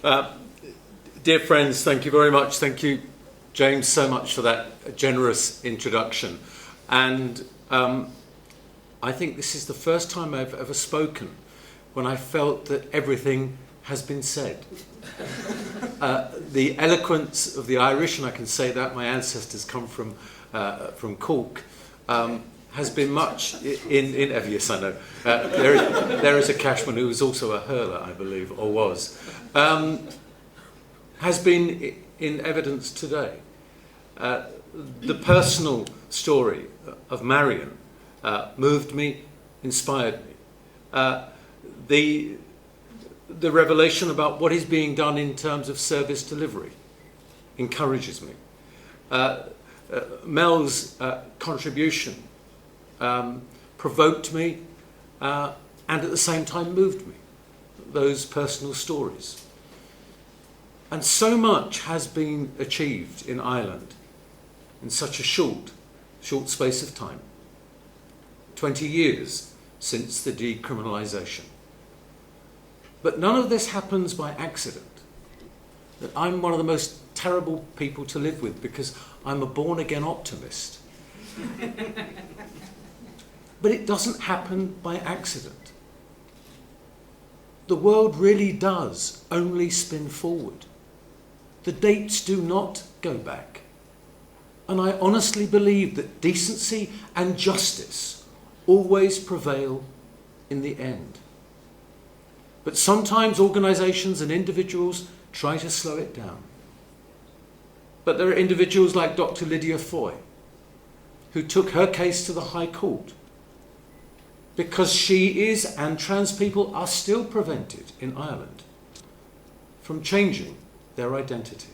Dear friends, thank you very much. Thank you, James, so much for that generous introduction. And I think this is the first time I've ever spoken when I felt that everything has been said. The eloquence of the Irish, and I can say that my ancestors come from Cork, has been much in yes, I know. There is a Cashman who was also a hurler, I believe, or was. Has been in evidence today. The personal story of Marion moved me, inspired me. The revelation about what is being done in terms of service delivery encourages me. Mel's contribution provoked me and at the same time moved me, those personal stories. And so much has been achieved in Ireland in such a short space of time. 20 years since the decriminalisation. But none of this happens by accident. That I'm one of the most terrible people to live with because I'm a born-again optimist. But it doesn't happen by accident. The world really does only spin forward. The dates do not go back. And I honestly believe that decency and justice always prevail in the end. But sometimes organisations and individuals try to slow it down. But there are individuals like Dr. Lydia Foy, who took her case to the High Court because she is, and trans people are still prevented in Ireland from changing their identity.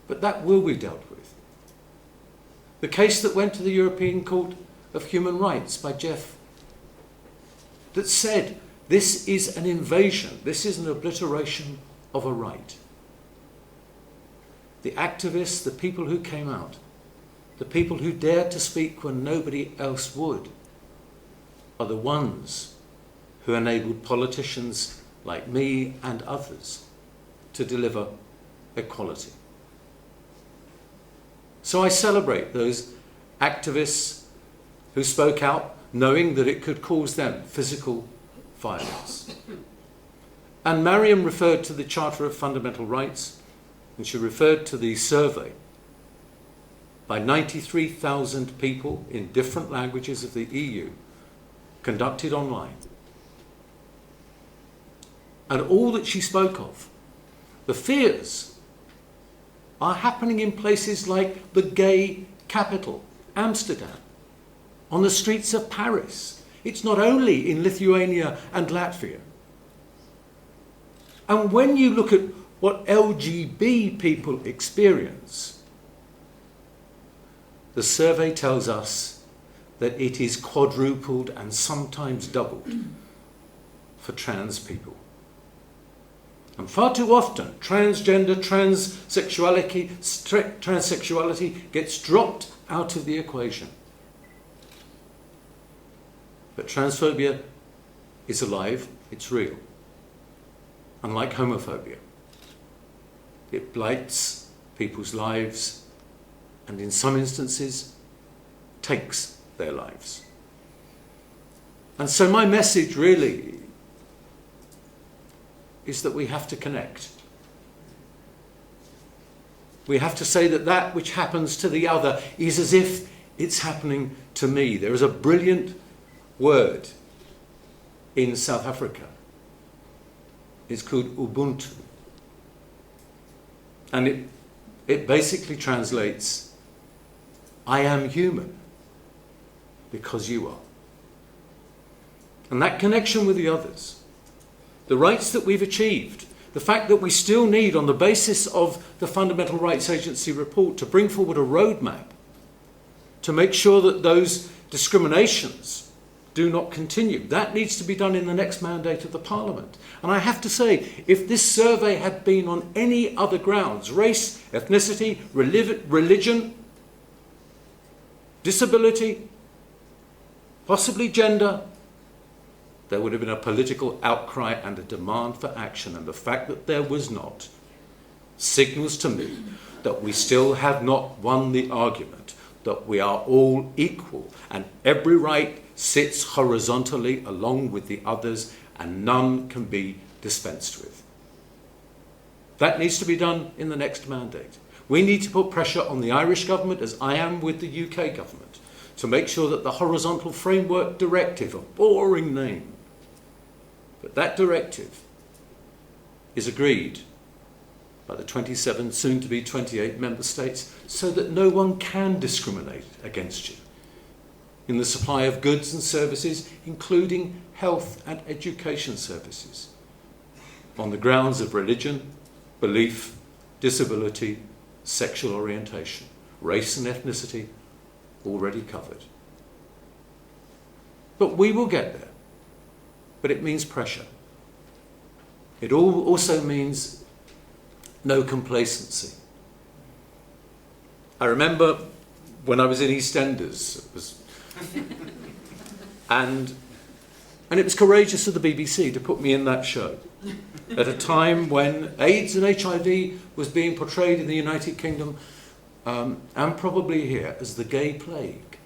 But that will be dealt with. The case that went to the European Court of Human Rights by Jeff, that said this is an invasion, this is an obliteration of a right. The activists, the people who came out, the people who dared to speak when nobody else would, are the ones who enabled politicians like me and others to deliver equality. So I celebrate those activists who spoke out knowing that it could cause them physical violence. And Mariam referred to the Charter of Fundamental Rights, and she referred to the survey by 93,000 people in different languages of the EU conducted online. And all that she spoke of, the fears, are happening in places like the gay capital, Amsterdam, on the streets of Paris. It's not only in Lithuania and Latvia. And when you look at what LGBT people experience, the survey tells us that it is quadrupled and sometimes doubled for trans people. And far too often, transgender, transsexuality gets dropped out of the equation. But transphobia is alive, it's real. Unlike homophobia, it blights people's lives and in some instances takes their lives. And so my message really is that we have to connect. We have to say that that which happens to the other is as if it's happening to me. There is a brilliant word in South Africa. It's called Ubuntu. And it basically translates, I am human because you are. And that connection with the others, the rights that we've achieved, the fact that we still need, on the basis of the Fundamental Rights Agency report, to bring forward a roadmap to make sure that those discriminations do not continue. That needs to be done in the next mandate of the Parliament. And I have to say, if this survey had been on any other grounds, race, ethnicity, religion, disability, possibly gender, there would have been a political outcry and a demand for action, and the fact that there was not signals to me that we still have not won the argument that we are all equal and every right sits horizontally along with the others and none can be dispensed with. That needs to be done in the next mandate. We need to put pressure on the Irish government, as I am with the UK government, to make sure that the Horizontal Framework Directive, a boring name, but that directive is agreed by the 27, soon to be 28 member states, so that no one can discriminate against you in the supply of goods and services, including health and education services, on the grounds of religion, belief, disability, sexual orientation, race and ethnicity, already covered. But we will get there. But it means pressure. It also means no complacency. I remember when I was in EastEnders, and it was courageous of the BBC to put me in that show at a time when AIDS and HIV was being portrayed in the United Kingdom and probably here as the gay plague.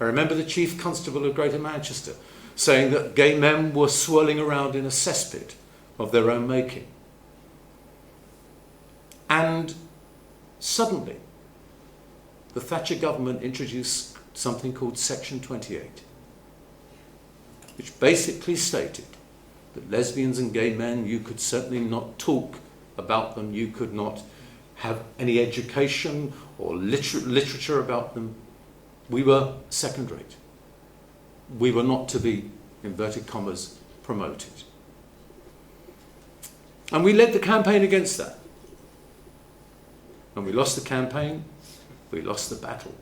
I remember the Chief Constable of Greater Manchester saying that gay men were swirling around in a cesspit of their own making. And suddenly, the Thatcher government introduced something called Section 28, which basically stated that lesbians and gay men, you could certainly not talk about them, you could not have any education or literature about them. We were second rate. We were not to be, inverted commas, promoted. And we led the campaign against that. And we lost the campaign, we lost the battle.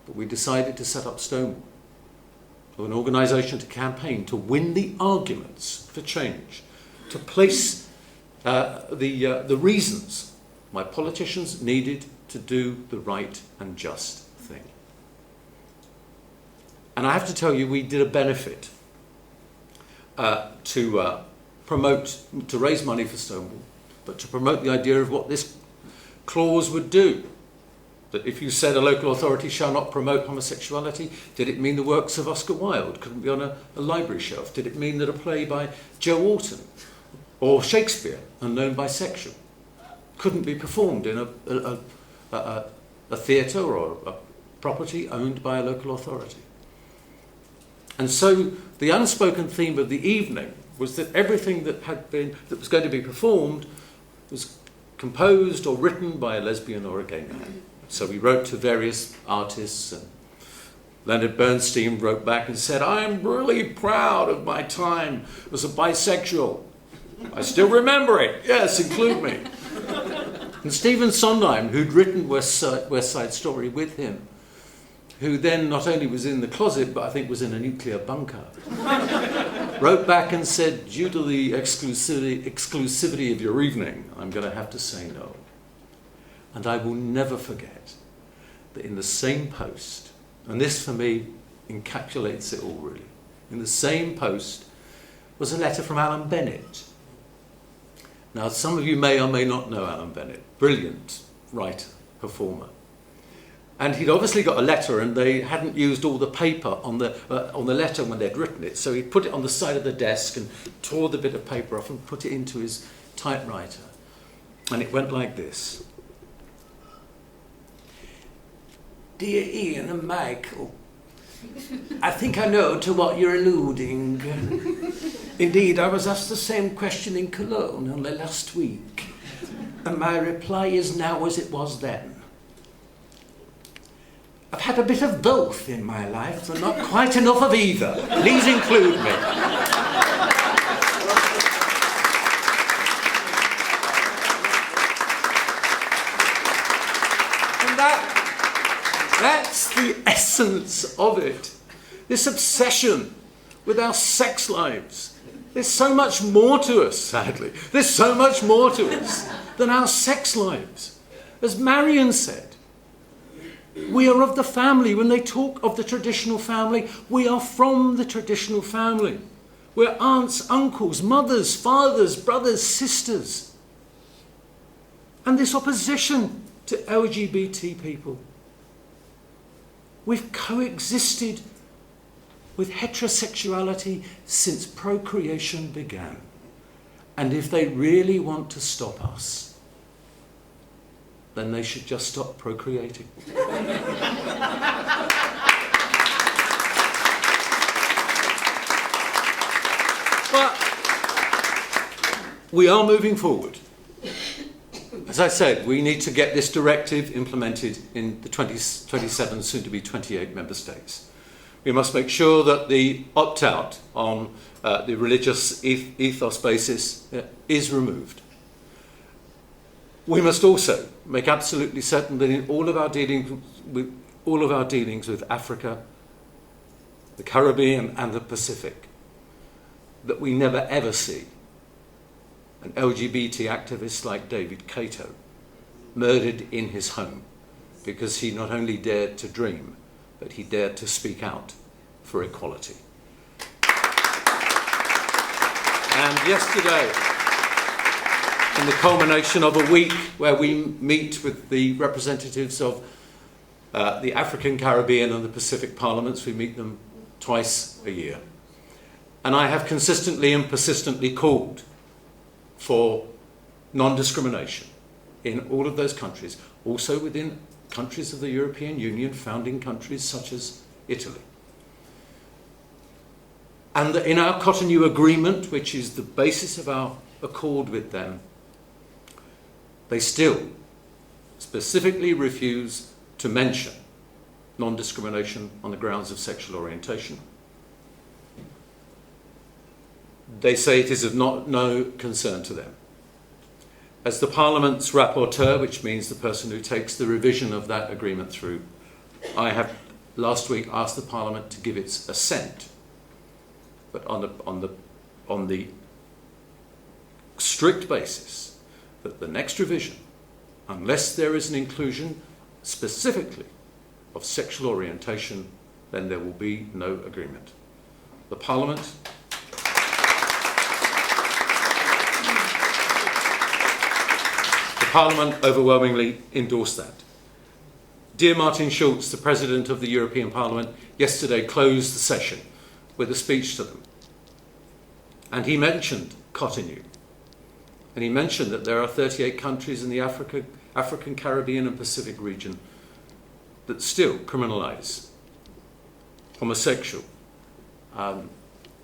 But we decided to set up Stonewall, an organisation to campaign, to win the arguments for change, to place the reasons why politicians needed to do the right and just thing. And I have to tell you, we did a benefit to raise money for Stonewall, but to promote the idea of what this clause would do. That if you said a local authority shall not promote homosexuality, did it mean the works of Oscar Wilde couldn't be on a library shelf? Did it mean that a play by Joe Orton or Shakespeare, unknown bisexual, couldn't be performed in a theatre or a property owned by a local authority? And so the unspoken theme of the evening was that everything that was going to be performed was composed or written by a lesbian or a gay man. So we wrote to various artists, and Leonard Bernstein wrote back and said, "I'm really proud of my time as a bisexual. I still remember it. Yes, include me." And Stephen Sondheim, who'd written West Side Story with him, who then not only was in the closet, but I think was in a nuclear bunker, wrote back and said, "Due to the exclusivity of your evening, I'm going to have to say no." And I will never forget that in the same post, and this for me encapsulates it all really, in the same post was a letter from Alan Bennett. Now, some of you may or may not know Alan Bennett, brilliant writer, performer. And he'd obviously got a letter, and they hadn't used all the paper on the letter when they'd written it, so he put it on the side of the desk and tore the bit of paper off and put it into his typewriter. And it went like this. "Dear Ian and Michael, I think I know to what you're alluding. Indeed, I was asked the same question in Cologne only last week, and my reply is now as it was then. I've had a bit of both in my life, and not quite enough of either. Please include me." And that's the essence of it. This obsession with our sex lives. There's so much more to us, sadly. There's so much more to us than our sex lives. As Marion said, We are of the family. When they talk of the traditional family, we are from the traditional family. We're aunts, uncles, mothers, fathers, brothers, sisters. And this opposition to LGBT people. We've coexisted with heterosexuality since procreation began. And if they really want to stop us, then they should just stop procreating. But we are moving forward. As I said, we need to get this directive implemented in the 27, soon to be 28 member states. We must make sure that the opt-out on the religious ethos basis is removed. We must also make absolutely certain that in all of our dealings with Africa, the Caribbean and the Pacific, that we never ever see an LGBT activist like David Kato murdered in his home because he not only dared to dream, but he dared to speak out for equality. And yesterday, in the culmination of a week where we meet with the representatives of the African, Caribbean and the Pacific parliaments, we meet them twice a year. And I have consistently and persistently called for non-discrimination in all of those countries, also within countries of the European Union, founding countries such as Italy. And that in our Cotonou Agreement, which is the basis of our accord with them, they still specifically refuse to mention non-discrimination on the grounds of sexual orientation. They say it is of no concern to them. As the Parliament's rapporteur, which means the person who takes the revision of that agreement through, I have last week asked the Parliament to give its assent, but on the strict basis that the next revision, unless there is an inclusion specifically of sexual orientation, then there will be no agreement. The Parliament overwhelmingly endorsed that. Dear Martin Schulz, the President of the European Parliament, yesterday closed the session with a speech to them. And he mentioned Cotonou. And he mentioned that there are 38 countries in the African, Caribbean and Pacific region that still criminalise homosexual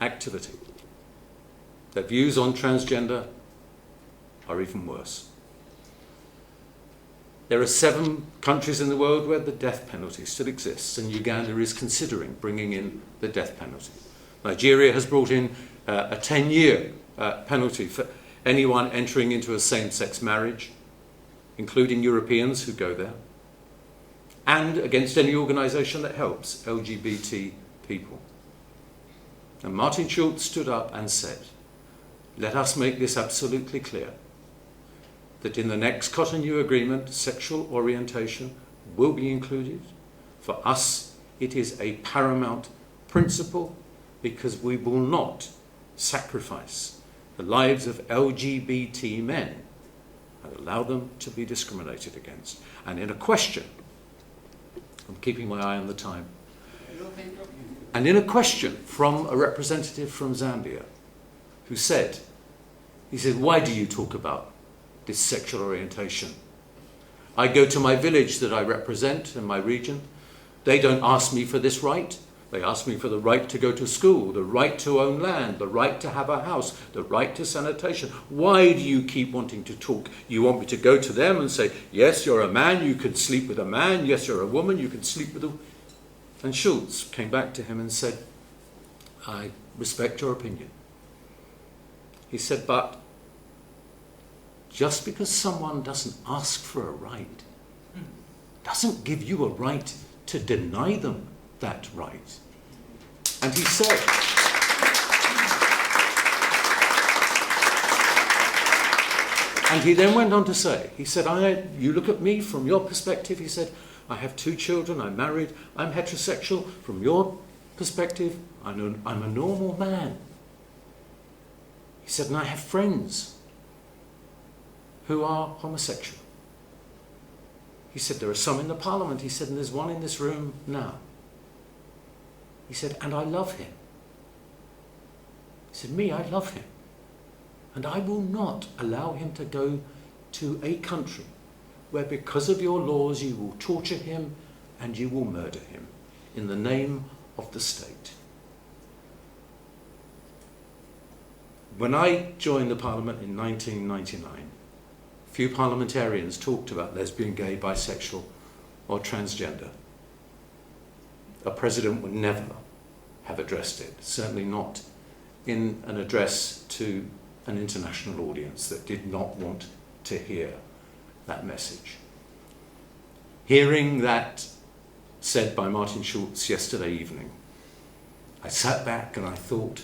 activity. Their views on transgender are even worse. There are 7 countries in the world where the death penalty still exists, and Uganda is considering bringing in the death penalty. Nigeria has brought in a 10-year penalty for anyone entering into a same-sex marriage, including Europeans who go there, and against any organisation that helps LGBT people. And Martin Schulz stood up and said, let us make this absolutely clear, that in the next Cotonou Agreement, sexual orientation will be included. For us, it is a paramount principle because we will not sacrifice the lives of LGBT men and allow them to be discriminated against. And in a question, I'm keeping my eye on the time, and in a question from a representative from Zambia who said, he said, why do you talk about this sexual orientation? I go to my village that I represent in my region. They don't ask me for this right. They ask me for the right to go to school, the right to own land, the right to have a house, the right to sanitation. Why do you keep wanting to talk? You want me to go to them and say, yes, you're a man, you can sleep with a man. Yes, you're a woman, you can sleep with a... And Schulz came back to him and said, I respect your opinion. He said, but just because someone doesn't ask for a right doesn't give you a right to deny them that right. And he said, and he then went on to say, he said, you look at me from your perspective, he said, I have 2 children, I'm married, I'm heterosexual. From your perspective, I'm a normal man. He said, and I have friends who are homosexual. He said, there are some in the Parliament. He said, and there's one in this room now. He said, and I love him. He said, me, I love him. And I will not allow him to go to a country where because of your laws you will torture him and you will murder him in the name of the state. When I joined the Parliament in 1999, few parliamentarians talked about lesbian, gay, bisexual or transgender. A president would never have addressed it, certainly not in an address to an international audience that did not want to hear that message. Hearing that said by Martin Schulz yesterday evening, I sat back and I thought,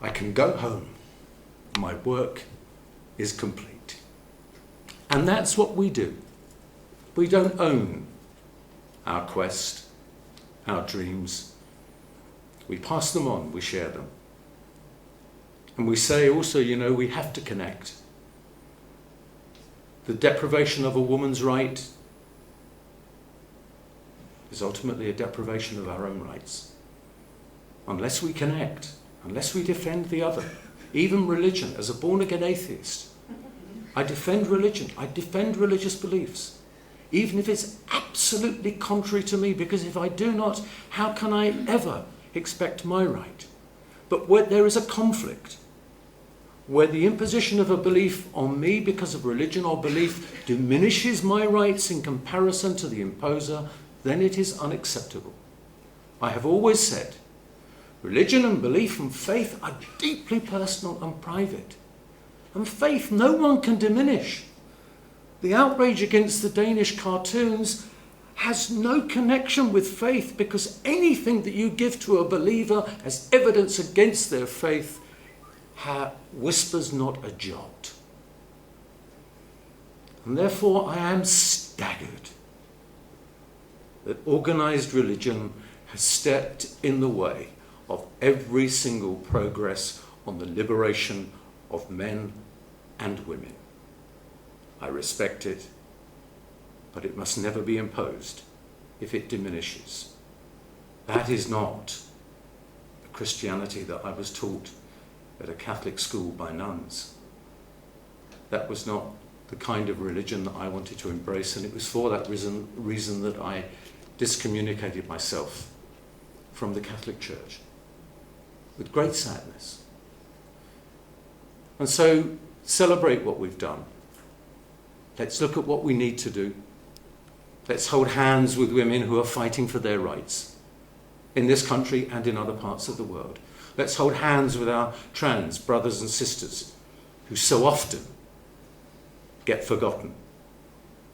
I can go home. My work is complete. And that's what we do. We don't own our quest, our dreams. We pass them on, we share them. And we say also, we have to connect. The deprivation of a woman's right is ultimately a deprivation of our own rights. Unless we connect, unless we defend the other, even religion, as a born-again atheist, I defend religion, I defend religious beliefs, even if it's absolutely contrary to me, because if I do not, how can I ever expect my right? But where there is a conflict, where the imposition of a belief on me because of religion or belief diminishes my rights in comparison to the imposer, then it is unacceptable. I have always said, religion and belief and faith are deeply personal and private. And faith no one can diminish. The outrage against the Danish cartoons has no connection with faith, because anything that you give to a believer as evidence against their faith whispers not a jot. And therefore I am staggered that organised religion has stepped in the way of every single progress on the liberation of men and women. I respect it, but it must never be imposed if it diminishes. That is not the Christianity that I was taught at a Catholic school by nuns. That was not the kind of religion that I wanted to embrace, and it was for that reason that I discommunicated myself from the Catholic Church with great sadness. And so celebrate what we've done. Let's look at what we need to do. Let's hold hands with women who are fighting for their rights in this country and in other parts of the world. Let's hold hands with our trans brothers and sisters who so often get forgotten.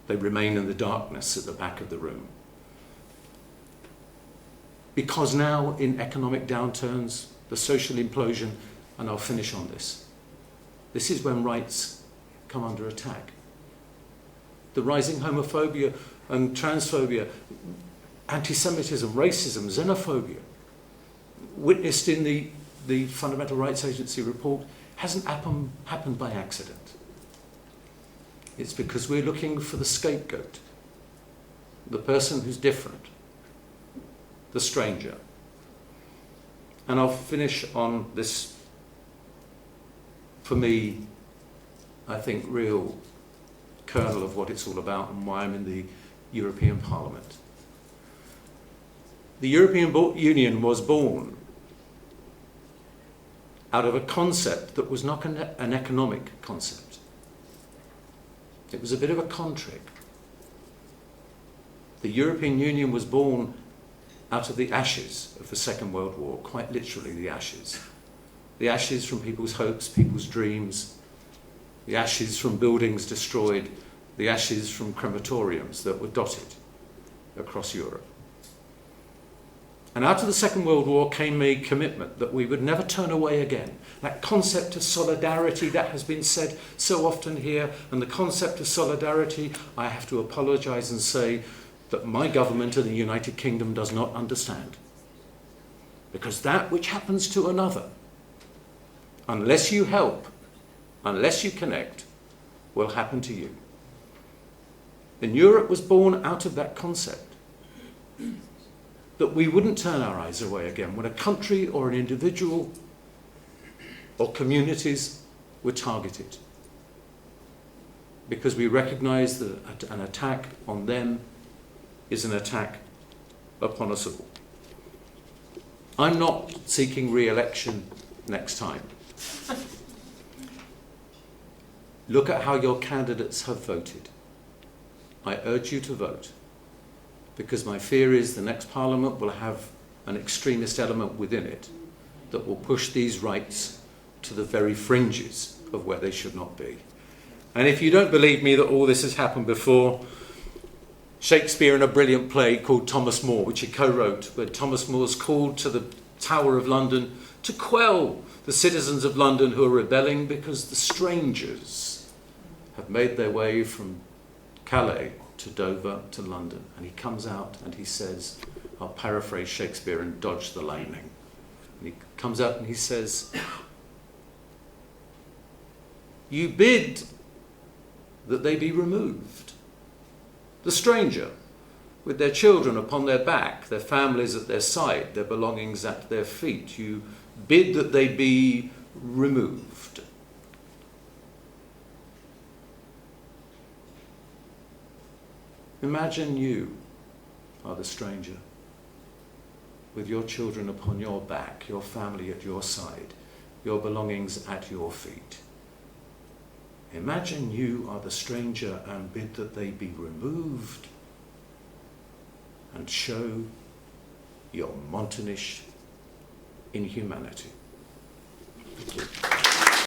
They remain in the darkness at the back of the room. Because now, in economic downturns, the social implosion, and I'll finish on this, this is when rights come under attack. The rising homophobia and transphobia, anti-Semitism, racism, xenophobia, witnessed in the Fundamental Rights Agency report, hasn't happened by accident. It's because we're looking for the scapegoat, the person who's different, the stranger. And I'll finish on this, for me, I think, real kernel of what it's all about and why I'm in the European Parliament. The European Union was born out of a concept that was not an economic concept. It was a bit of a con trick. The European Union was born out of the ashes of the Second World War, quite literally the ashes. The ashes from people's hopes, people's dreams, the ashes from buildings destroyed, the ashes from crematoriums that were dotted across Europe. And out of the Second World War came a commitment that we would never turn away again. That concept of solidarity that has been said so often here, and the concept of solidarity, I have to apologise and say that my government in the United Kingdom does not understand. Because that which happens to another, unless you help, unless you connect, will happen to you. And Europe was born out of that concept. That we wouldn't turn our eyes away again when a country or an individual or communities were targeted. Because we recognise that an attack on them is an attack upon us all. I'm not seeking re-election next time. Look at how your candidates have voted. I urge you to vote, because my fear is the next Parliament will have an extremist element within it that will push these rights to the very fringes of where they should not be. And if you don't believe me that all this has happened before, Shakespeare in a brilliant play called Thomas More, which he co-wrote, where Thomas More's called to the Tower of London to quell the citizens of London who are rebelling because the strangers have made their way from Calais to Dover to London. And he comes out and he says, I'll paraphrase Shakespeare and dodge the lightning. And he comes out and he says, you bid that they be removed. The stranger, with their children upon their back, their families at their side, their belongings at their feet, you bid that they be removed. Imagine you are the stranger, with your children upon your back, your family at your side, your belongings at your feet. Imagine you are the stranger and bid that they be removed, and show your Montanish inhumanity.